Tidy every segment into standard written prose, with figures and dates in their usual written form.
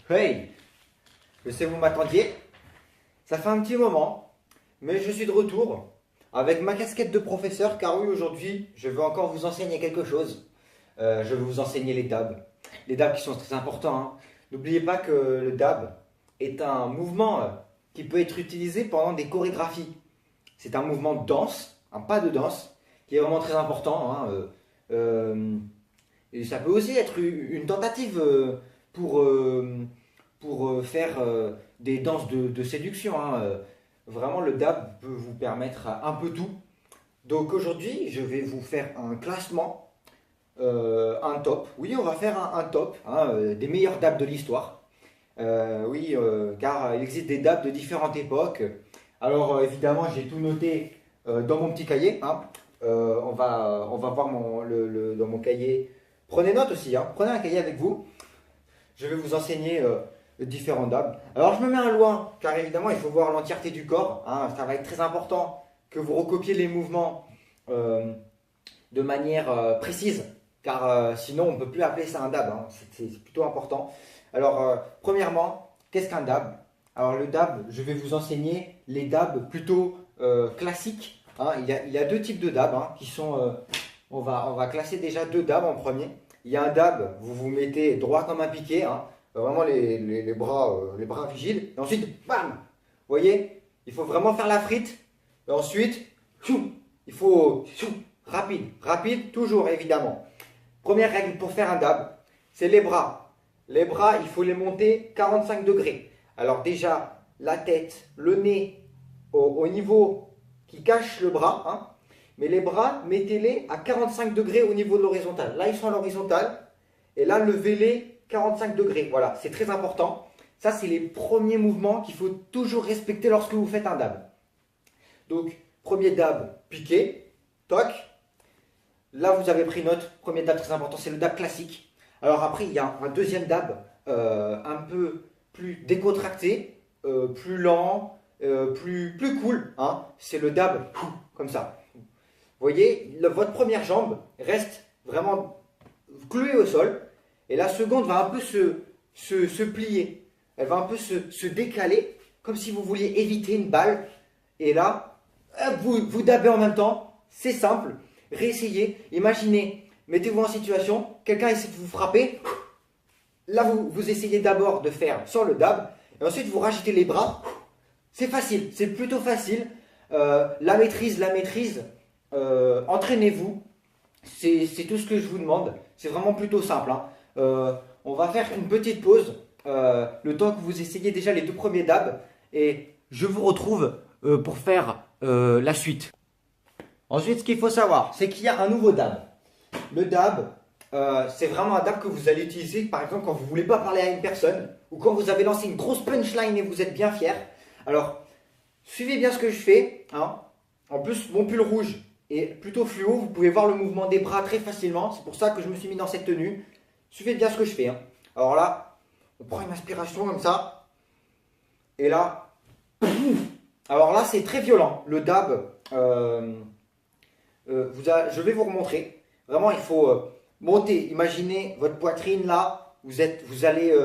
Hey, je sais que vous m'attendiez. Ça fait un petit moment, mais je suis de retour avec ma casquette de professeur car oui, aujourd'hui, je veux encore vous enseigner quelque chose. Je vais vous enseigner les dabs. Les dabs qui sont très importants, hein. N'oubliez pas que le dab est un mouvement qui peut être utilisé pendant des chorégraphies. C'est un mouvement de danse, un pas de danse, qui est vraiment très important, hein. Et ça peut aussi être une tentative pour, euh, pour faire des danses de séduction, hein. Vraiment, le dab peut vous permettre un peu tout. Donc aujourd'hui, je vais vous faire un classement, un top. Oui, on va faire un top, hein, des meilleurs dabs de l'histoire. Oui, car il existe des dabs de différentes époques. Alors évidemment, j'ai tout noté dans mon petit cahier, hein. On va voir dans mon cahier. Prenez note aussi, hein. Prenez un cahier avec vous. Je vais vous enseigner différents dabs. Alors je me mets un loin, car évidemment il faut voir l'entièreté du corps, hein. Ça va être très important que vous recopiez les mouvements euh, de manière précise, car sinon on ne peut plus appeler ça un dab, hein. C'est plutôt important. Alors premièrement, qu'est-ce qu'un dab? Alors le dab, je vais vous enseigner les dabs plutôt classiques, hein. Il y a deux types de dabs, hein, qui sont... on va classer déjà deux dabs en premier. Il y a un dab, vous vous mettez droit comme un piquet, hein, vraiment les bras rigides. Et ensuite, bam! Vous voyez, il faut vraiment faire la frite. Et ensuite, tchou, il faut tchou, rapide, rapide, toujours évidemment. Première règle pour faire un dab, c'est les bras. Les bras, il faut les monter 45 degrés. Alors déjà, la tête, le nez au niveau qui cache le bras, hein. Mais les bras, mettez-les à 45 degrés au niveau de l'horizontale. Là, ils sont à l'horizontale. Et là, levez-les 45 degrés. Voilà, c'est très important. Ça, c'est les premiers mouvements qu'il faut toujours respecter lorsque vous faites un dab. Donc, premier dab, piqué, toc. Là, vous avez pris note. Premier dab très important, c'est le dab classique. Alors après, il y a un deuxième dab un peu plus décontracté, plus lent, plus cool, hein. C'est le dab comme ça. Vous voyez, votre première jambe reste vraiment clouée au sol et la seconde va un peu se plier. Elle va un peu se décaler comme si vous vouliez éviter une balle. Et là, vous dabez en même temps. C'est simple. Réessayez. Imaginez, mettez-vous en situation, quelqu'un essaie de vous frapper. Là, vous essayez d'abord de faire sans le dab et ensuite vous rajoutez les bras. C'est facile, c'est plutôt facile. La maîtrise. Entraînez-vous, c'est tout ce que je vous demande. C'est vraiment plutôt simple, hein. On va faire une petite pause, le temps que vous essayez déjà les deux premiers dabs, et je vous retrouve pour faire la suite. Ensuite, ce qu'il faut savoir, c'est qu'il y a un nouveau dab. Le dab, c'est vraiment un dab que vous allez utiliser, par exemple, quand vous ne voulez pas parler à une personne, ou quand vous avez lancé une grosse punchline et vous êtes bien fier. Alors, suivez bien ce que je fais, hein. En plus, mon pull rouge est plutôt fluo, vous pouvez voir le mouvement des bras très facilement. C'est pour ça que je me suis mis dans cette tenue. Suivez bien ce que je fais, hein. Alors là, on prend une inspiration comme ça. Et là, pouf. Alors là, c'est très violent. Le dab, je vais vous remontrer. Vraiment, il faut monter. Imaginez votre poitrine là. Vous allez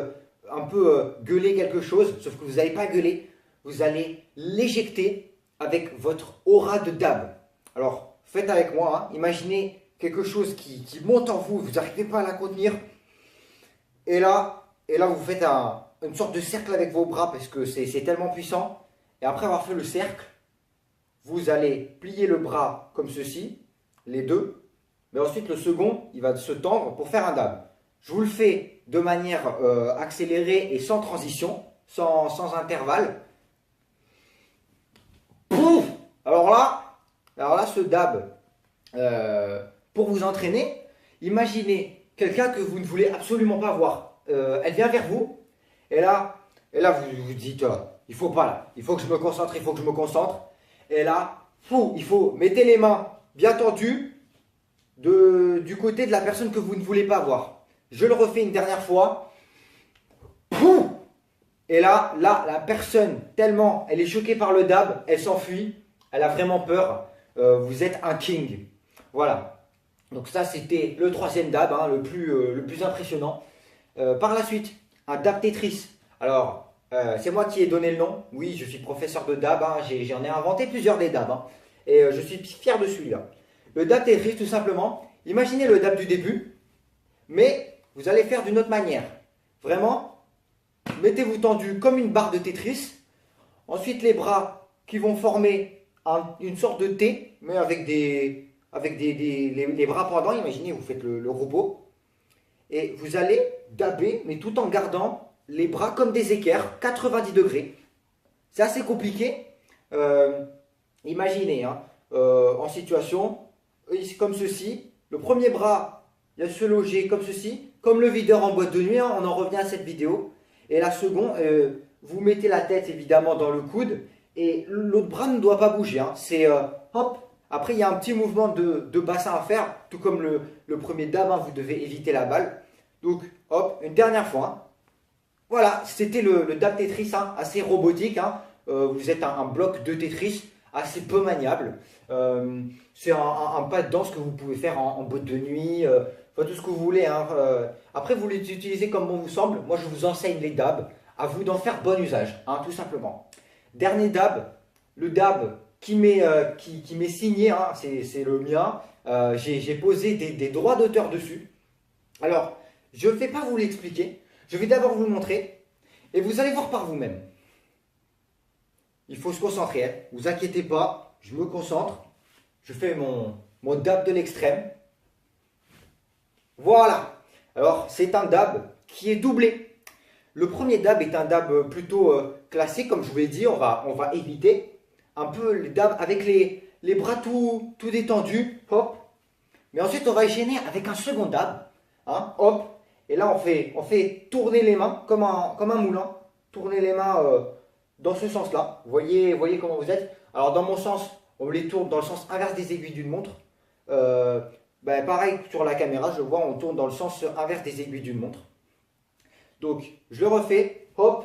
un peu gueuler quelque chose, sauf que vous n'allez pas gueuler. Vous allez l'éjecter avec votre aura de dab. Alors, faites avec moi, hein. Imaginez quelque chose qui monte en vous, vous n'arrivez pas à la contenir. Et là vous faites une sorte de cercle avec vos bras parce que c'est tellement puissant. Et après avoir fait le cercle, vous allez plier le bras comme ceci, les deux. Mais ensuite, le second, il va se tendre pour faire un dab. Je vous le fais de manière accélérée et sans transition, sans intervalle. Pouf! Alors là, ce dab, pour vous entraîner, imaginez quelqu'un que vous ne voulez absolument pas voir. Elle vient vers vous, et là vous vous dites, il faut pas là, il faut que je me concentre, il faut que je me concentre. Et là, mettez les mains bien tendues du côté de la personne que vous ne voulez pas voir. Je le refais une dernière fois. Pouf! Et là, la personne, tellement elle est choquée par le dab, elle s'enfuit, elle a vraiment peur. Vous êtes un king. Voilà. Donc ça, c'était le troisième dab, hein, le plus impressionnant. Par la suite, un dab Tetris. Alors, c'est moi qui ai donné le nom. Oui, je suis professeur de dab, hein. J'en ai inventé plusieurs des dabs, hein. Et je suis fier de celui-là. Le dab Tetris, tout simplement, imaginez le dab du début, mais vous allez faire d'une autre manière. Vraiment, mettez-vous tendu comme une barre de Tetris. Ensuite, les bras qui vont former une sorte de T, mais avec les bras pendants. Imaginez, vous faites le robot. Et vous allez dabber, mais tout en gardant les bras comme des équerres, 90 degrés. C'est assez compliqué. Imaginez, hein, en situation comme ceci. Le premier bras, il va se loger comme ceci, comme le videur en boîte de nuit, hein, on en revient à cette vidéo. Et la seconde, vous mettez la tête évidemment dans le coude et l'autre bras ne doit pas bouger, hein. C'est hop. Après, il y a un petit mouvement de bassin à faire, tout comme le premier dab, hein, vous devez éviter la balle. Donc, hop, une dernière fois, hein. Voilà, c'était le dab Tetris, hein, assez robotique, hein. Vous êtes un bloc de Tetris assez peu maniable. C'est un pas de danse que vous pouvez faire en boîte de nuit, enfin tout ce que vous voulez, hein. Après, vous les utilisez comme bon vous semble. Moi, je vous enseigne les dabs. À vous d'en faire bon usage, hein, tout simplement. Dernier dab, le dab qui m'est signé, hein, c'est le mien. J'ai posé des droits d'auteur dessus. Alors, je ne vais pas vous l'expliquer. Je vais d'abord vous le montrer et vous allez voir par vous-même. Il faut se concentrer, hein. Vous inquiétez pas, je me concentre. Je fais mon dab de l'extrême. Voilà. Alors, c'est un dab qui est doublé. Le premier dab est un dab plutôt classique, comme je vous l'ai dit. On va éviter un peu les dabs avec les bras tout détendus. Hop. Mais ensuite, on va enchaîner avec un second dab. Hein, hop. Et là, on fait tourner les mains comme un moulin. Tourner les mains dans ce sens-là. Voyez comment vous êtes. Alors, dans mon sens, on les tourne dans le sens inverse des aiguilles d'une montre. Pareil sur la caméra, je vois, on tourne dans le sens inverse des aiguilles d'une montre. Donc, je le refais, hop,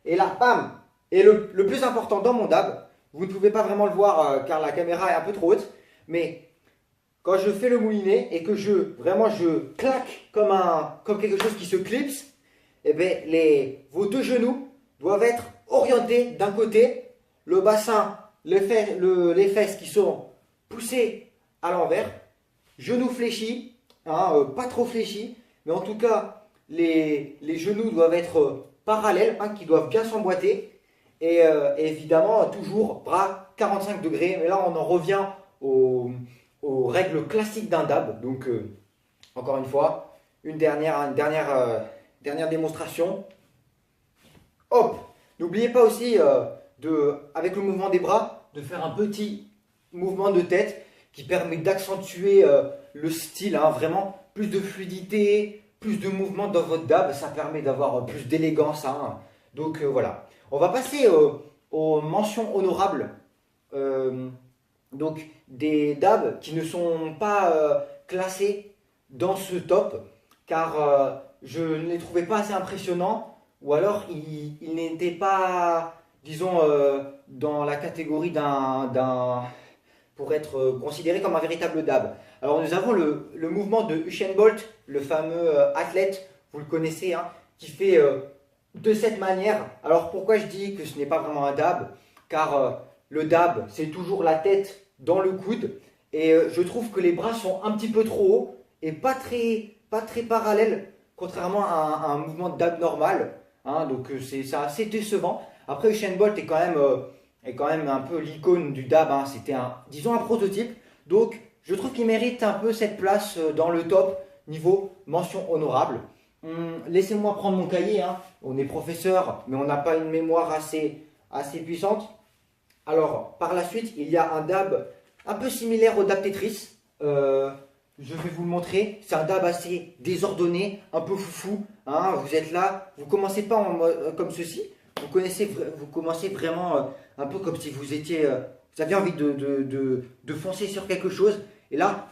et là, bam. Et le plus important dans mon dab, vous ne pouvez pas vraiment le voir car la caméra est un peu trop haute, mais quand je fais le moulinet et que je claque comme quelque chose qui se clipse, eh bien, vos deux genoux doivent être orientés d'un côté, le bassin, les fesses qui sont poussées à l'envers, genoux fléchis, hein, pas trop fléchis, mais en tout cas, les genoux doivent être parallèles, hein, qui doivent bien s'emboîter. Et évidemment, toujours bras 45 degrés. Mais là, on en revient aux règles classiques d'un dab. Donc, encore une fois, une dernière démonstration. Hop! N'oubliez pas aussi, avec le mouvement des bras, de faire un petit mouvement de tête qui permet d'accentuer le style, hein, vraiment plus de fluidité, plus de mouvement dans votre dab, ça permet d'avoir plus d'élégance, hein. Donc voilà. On va passer aux mentions honorables. Donc des dabs qui ne sont pas classés dans ce top, car je ne les trouvais pas assez impressionnants, ou alors ils n'étaient pas, disons, dans la catégorie pour être considéré comme un véritable dab. Alors nous avons le mouvement de Usain Bolt, le fameux athlète, vous le connaissez, hein, qui fait de cette manière. Alors pourquoi je dis que ce n'est pas vraiment un dab? Car le dab, c'est toujours la tête dans le coude. Et je trouve que les bras sont un petit peu trop hauts et pas très parallèles, contrairement à un mouvement de dab normal, hein, donc c'est assez décevant. Après, Usain Bolt est quand même un peu l'icône du dab, hein. C'était disons un prototype. Donc je trouve qu'il mérite un peu cette place dans le top niveau mention honorable. Laissez-moi prendre mon cahier, hein. On est professeur, mais on n'a pas une mémoire assez puissante. Alors, par la suite, il y a un dab un peu similaire au dab Tetris. Je vais vous le montrer. C'est un dab assez désordonné, un peu foufou, hein. Vous êtes là, vous ne commencez pas comme ceci. Vous commencez vraiment un peu comme si vous aviez envie de foncer sur quelque chose. Et là,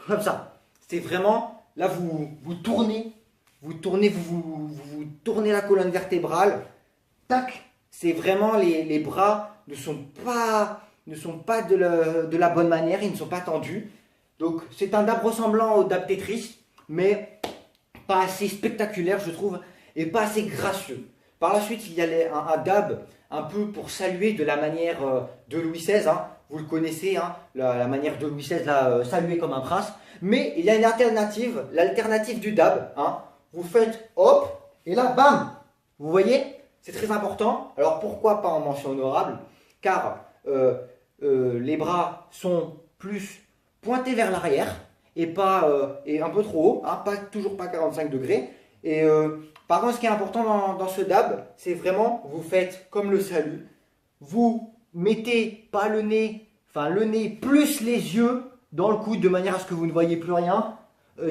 comme ça. C'est vraiment, là vous tournez, vous tournez la colonne vertébrale. Tac, c'est vraiment les bras ne sont pas de la bonne manière, ils ne sont pas tendus. Donc c'est un dab ressemblant au dab Tetris, mais pas assez spectaculaire je trouve. et pas assez gracieux. Par la suite, il y a un dab un peu pour saluer de la manière de Louis XVI, hein. Vous le connaissez, hein, la manière de Louis XVI, là, saluer comme un prince. Mais il y a une alternative, l'alternative du dab. Hein. Vous faites hop, et là, bam. Vous voyez, c'est très important. Alors pourquoi pas en mention honorable? Car les bras sont plus pointés vers l'arrière et pas et un peu trop haut, hein, toujours pas 45 degrés. Et par contre, ce qui est important dans ce dab, c'est vraiment, vous faites comme le salut. Vous mettez pas le nez, enfin le nez plus les yeux dans le coude de manière à ce que vous ne voyez plus rien.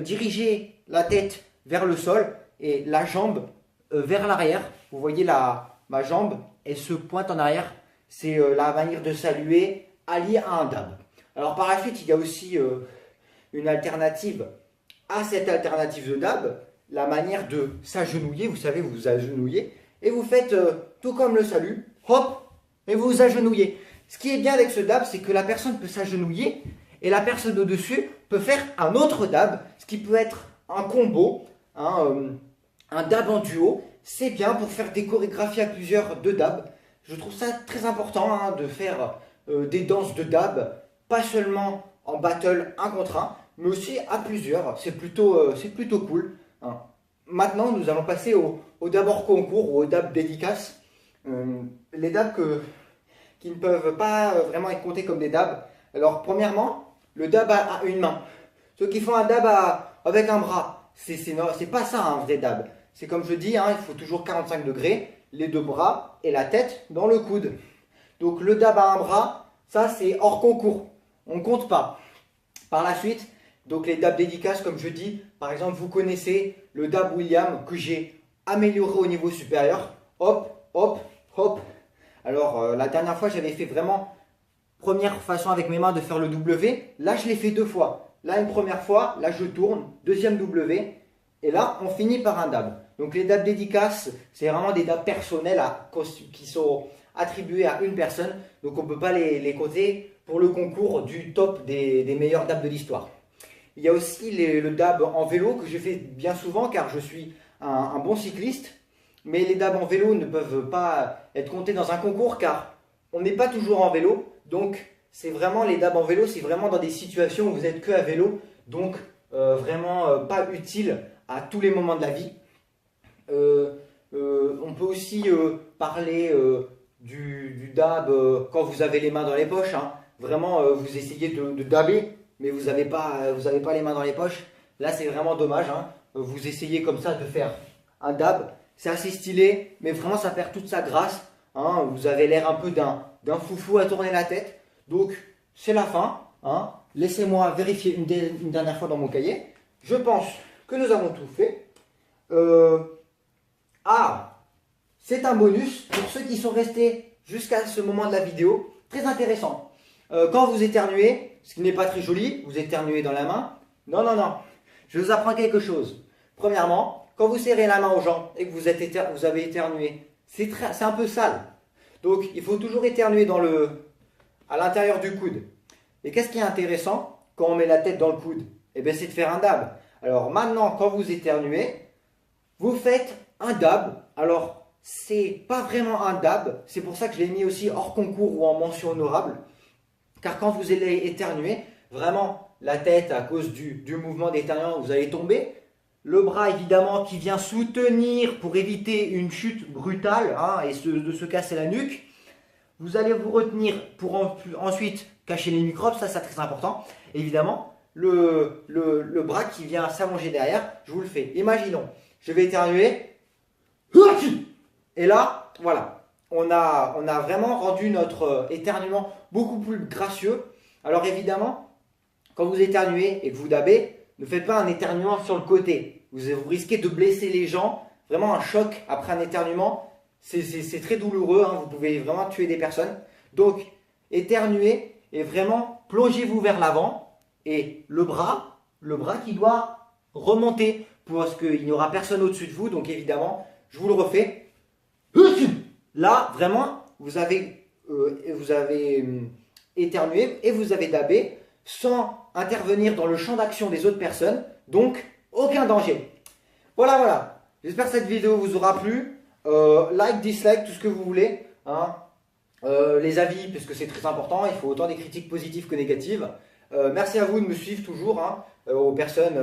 Dirigez la tête vers le sol et la jambe vers l'arrière. Vous voyez ma jambe, elle se pointe en arrière. C'est la manière de saluer alliée à un dab. Alors par la suite, il y a aussi une alternative à cette alternative de dab, la manière de s'agenouiller. Vous savez, vous vous agenouillez et vous faites tout comme le salut, hop, et vous vous agenouillez. Ce qui est bien avec ce dab, c'est que la personne peut s'agenouiller et la personne au-dessus peut faire un autre dab, ce qui peut être un combo, hein, un dab en duo. C'est bien pour faire des chorégraphies à plusieurs de dab. Je trouve ça très important, hein, de faire des danses de dab, pas seulement en battle 1 contre 1, mais aussi à plusieurs. C'est plutôt cool. Hein. Maintenant, nous allons passer au dab hors concours ou au dab dédicace. Les dabs qui ne peuvent pas vraiment être comptés comme des dabs. Alors, premièrement, le dab à une main. Ceux qui font un dab avec un bras, c'est pas ça un vrai dab. C'est comme je dis, hein, il faut toujours 45 degrés, les deux bras et la tête dans le coude. Donc le dab à un bras, ça c'est hors concours. On ne compte pas. Par la suite, donc les dabs dédicaces, comme je dis, par exemple, vous connaissez le dab William que j'ai amélioré au niveau supérieur. Hop, hop, hop. Alors la dernière fois, j'avais fait vraiment première façon avec mes mains de faire le W. Là, je l'ai fait 2 fois. Là, une première fois, là je tourne, deuxième W. Et là, on finit par un dab. Donc les dabs dédicaces, c'est vraiment des dabs personnels qui sont attribués à une personne. Donc on ne peut pas les compter pour le concours du top des meilleurs dabs de l'histoire. Il y a aussi le dab en vélo que je fais bien souvent car je suis un bon cycliste. Mais les dabs en vélo ne peuvent pas être comptés dans un concours car on n'est pas toujours en vélo. Donc c'est vraiment les dabs en vélo, c'est vraiment dans des situations où vous êtes que à vélo. Donc vraiment pas utile à tous les moments de la vie. On peut aussi parler du dab quand vous avez les mains dans les poches. Hein. Vraiment, vous essayez de dabber, mais vous n'avez pas les mains dans les poches. Là, c'est vraiment dommage. Hein. Vous essayez comme ça de faire un dab. C'est assez stylé, mais vraiment, ça perd toute sa grâce. Hein. Vous avez l'air un peu d'un foufou à tourner la tête. Donc, c'est la fin. Hein. Laissez-moi vérifier une dernière fois dans mon cahier. Je pense que nous avons tout fait. C'est un bonus pour ceux qui sont restés jusqu'à ce moment de la vidéo. Très intéressant. Quand vous éternuez, ce qui n'est pas très joli, vous éternuez dans la main. Non, non, non. Je vous apprends quelque chose. Premièrement, quand vous serrez la main aux gens et que vous avez éternué, c'est un peu sale. Donc, il faut toujours éternuer à l'intérieur du coude. Et qu'est-ce qui est intéressant quand on met la tête dans le coude? Eh bien, c'est de faire un dab. Alors maintenant, quand vous éternuez, vous faites un dab. Alors, c'est pas vraiment un dab. C'est pour ça que je l'ai mis aussi hors concours ou en mention honorable. Car quand vous allez éternuer, vraiment, la tête, à cause du mouvement d'éternuement, vous allez tomber. Le bras, évidemment, qui vient soutenir pour éviter une chute brutale, hein, et de se casser la nuque. Vous allez vous retenir pour ensuite cacher les microbes. Ça, c'est très important. Évidemment. Le bras qui vient s'allonger derrière, je vous le fais. Imaginons, je vais éternuer. Et là, voilà. On a vraiment rendu notre éternuement beaucoup plus gracieux. Alors évidemment, quand vous éternuez et que vous dabez, ne faites pas un éternuement sur le côté. Vous risquez de blesser les gens. Vraiment un choc après un éternuement, c'est très douloureux. Hein. Vous pouvez vraiment tuer des personnes. Donc, éternuez et vraiment plongez-vous vers l'avant. Et le bras qui doit remonter parce qu'il n'y aura personne au-dessus de vous. Donc évidemment, je vous le refais. Là, vraiment, vous avez éternué et vous avez dabé sans intervenir dans le champ d'action des autres personnes. Donc, aucun danger. Voilà, voilà. J'espère que cette vidéo vous aura plu. Like, dislike, tout ce que vous voulez. Hein. Les avis, parce que c'est très important. Il faut autant des critiques positives que négatives. Merci à vous de me suivre toujours. Hein, aux personnes,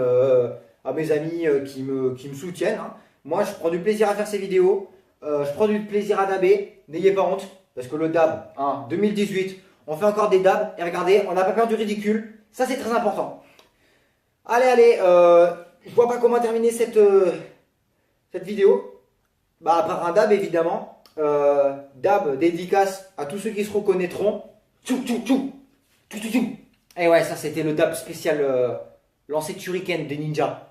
à mes amis qui me soutiennent. Hein. Moi, je prends du plaisir à faire ces vidéos. Je prends du plaisir à dabber. N'ayez pas honte. Parce que le dab, hein, 2018, on fait encore des dabs. Et regardez, on n'a pas peur du ridicule. Ça, c'est très important. Allez, je vois pas comment terminer cette vidéo. Bah, à part un dab, évidemment. Dab, dédicace à tous ceux qui se reconnaîtront. Tchou, tchou, tchou. Tchou, tchou, tchou. Et ouais, ça, c'était le dab spécial lancé Shuriken des ninjas.